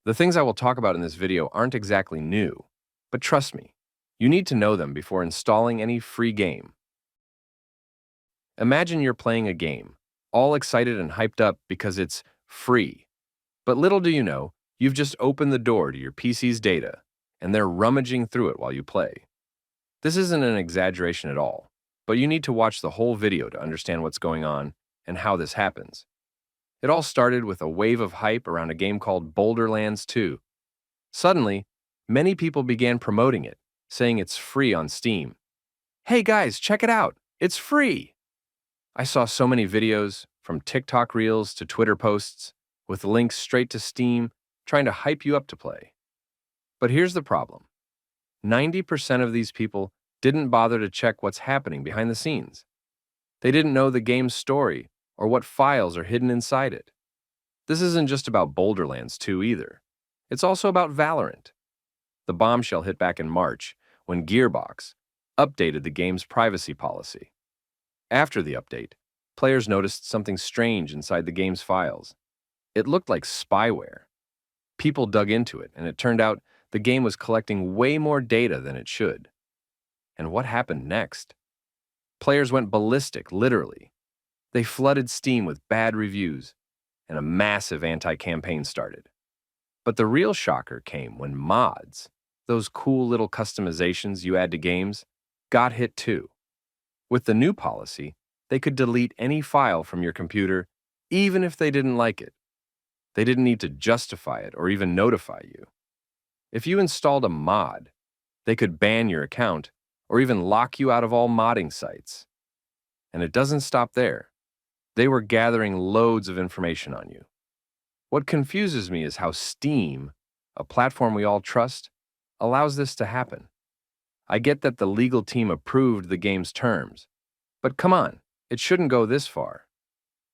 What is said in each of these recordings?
The things I will talk about in this video aren't exactly new, but trust me, you need to know them before installing any free game. Imagine you're playing a game, all excited and hyped up because it's free. But little do you know, you've just opened the door to your PC's data, and they're rummaging through it while you play. This isn't an exaggeration at all, but you need to watch the whole video to understand what's going on and how this happens. It all started with a wave of hype around a game called Boulderlands 2. Suddenly, many people began promoting it, saying it's free on Steam. Hey guys, check it out! It's free! I saw so many videos, from TikTok Reels to Twitter posts, with links straight to Steam, trying to hype you up to play. But here's the problem. 90% of these people didn't bother to check what's happening behind the scenes. They didn't know the game's story or what files are hidden inside it. This isn't just about Boulderlands 2 either. It's also about Valorant. The bombshell hit back in March when Gearbox updated the game's privacy policy. After the update, players noticed something strange inside the game's files. It looked like spyware. People dug into it, and it turned out the game was collecting way more data than it should. And what happened next? Players went ballistic, literally. They flooded Steam with bad reviews, and a massive anti-campaign started. But the real shocker came when mods, those cool little customizations you add to games, got hit too. With the new policy, they could delete any file from your computer, even if they didn't like it. They didn't need to justify it or even notify you. If you installed a mod, they could ban your account or even lock you out of all modding sites. And it doesn't stop there. They were gathering loads of information on you. What confuses me is how Steam, a platform we all trust, allows this to happen. I get that the legal team approved the game's terms, but come on, it shouldn't go this far.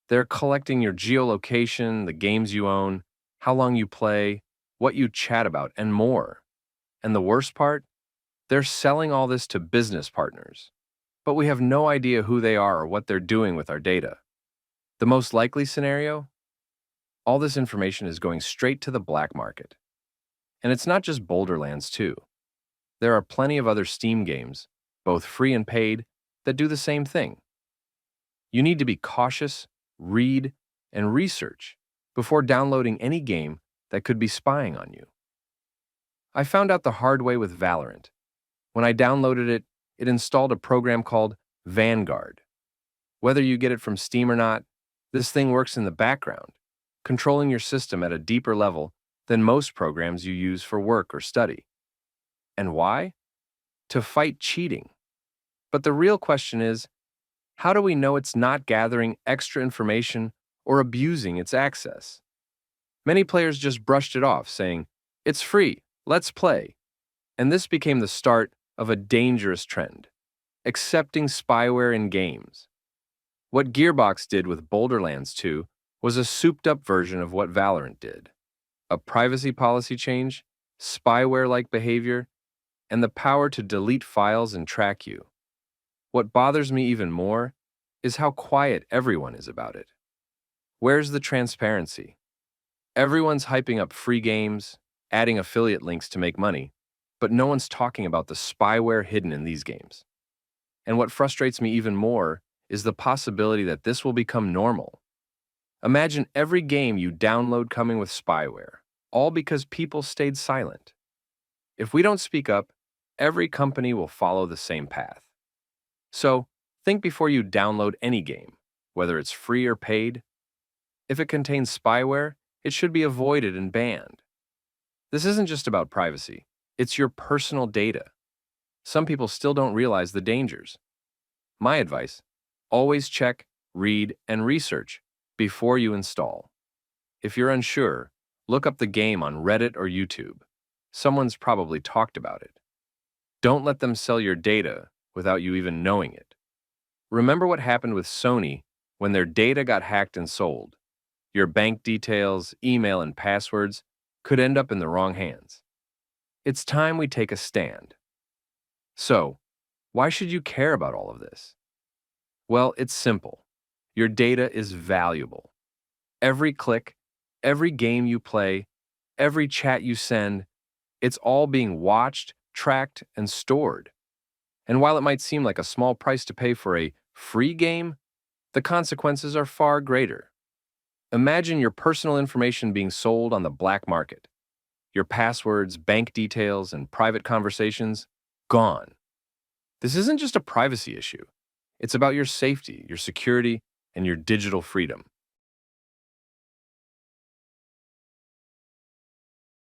They're collecting your geolocation, the games you own, how long you play, what you chat about, and more. And the worst part? They're selling all this to business partners, but we have no idea who they are or what they're doing with our data. The most likely scenario? All this information is going straight to the black market. And it's not just Boulderlands 2. There are plenty of other Steam games, both free and paid, that do the same thing. You need to be cautious, read, and research before downloading any game that could be spying on you. I found out the hard way with Valorant. When I downloaded it, it installed a program called Vanguard. Whether you get it from Steam or not, this thing works in the background, controlling your system at a deeper level than most programs you use for work or study. And why? To fight cheating. But the real question is, how do we know it's not gathering extra information or abusing its access? Many players just brushed it off, saying, "It's free, let's play." And this became the start of a dangerous trend, accepting spyware in games. What Gearbox did with Boulderlands 2 was a souped-up version of what Valorant did. A privacy policy change, spyware-like behavior, and the power to delete files and track you. What bothers me even more is how quiet everyone is about it. Where's the transparency? Everyone's hyping up free games, adding affiliate links to make money, but no one's talking about the spyware hidden in these games. And what frustrates me even more is the possibility that this will become normal. Imagine every game you download coming with spyware, all because people stayed silent. If we don't speak up, every company will follow the same path. So, think before you download any game, whether it's free or paid. If it contains spyware, it should be avoided and banned. This isn't just about privacy, it's your personal data. Some people still don't realize the dangers. My advice: always check, read, and research before you install. If you're unsure, look up the game on Reddit or YouTube. Someone's probably talked about it. Don't let them sell your data without you even knowing it. Remember what happened with Sony when their data got hacked and sold. Your bank details, email, and passwords could end up in the wrong hands. It's time we take a stand. So, why should you care about all of this? Well, it's simple. Your data is valuable. Every click, every game you play, every chat you send, it's all being watched, tracked, and stored. And while it might seem like a small price to pay for a free game, the consequences are far greater. Imagine your personal information being sold on the black market. Your passwords, bank details, and private conversations, gone. This isn't just a privacy issue. It's about your safety, your security, and your digital freedom.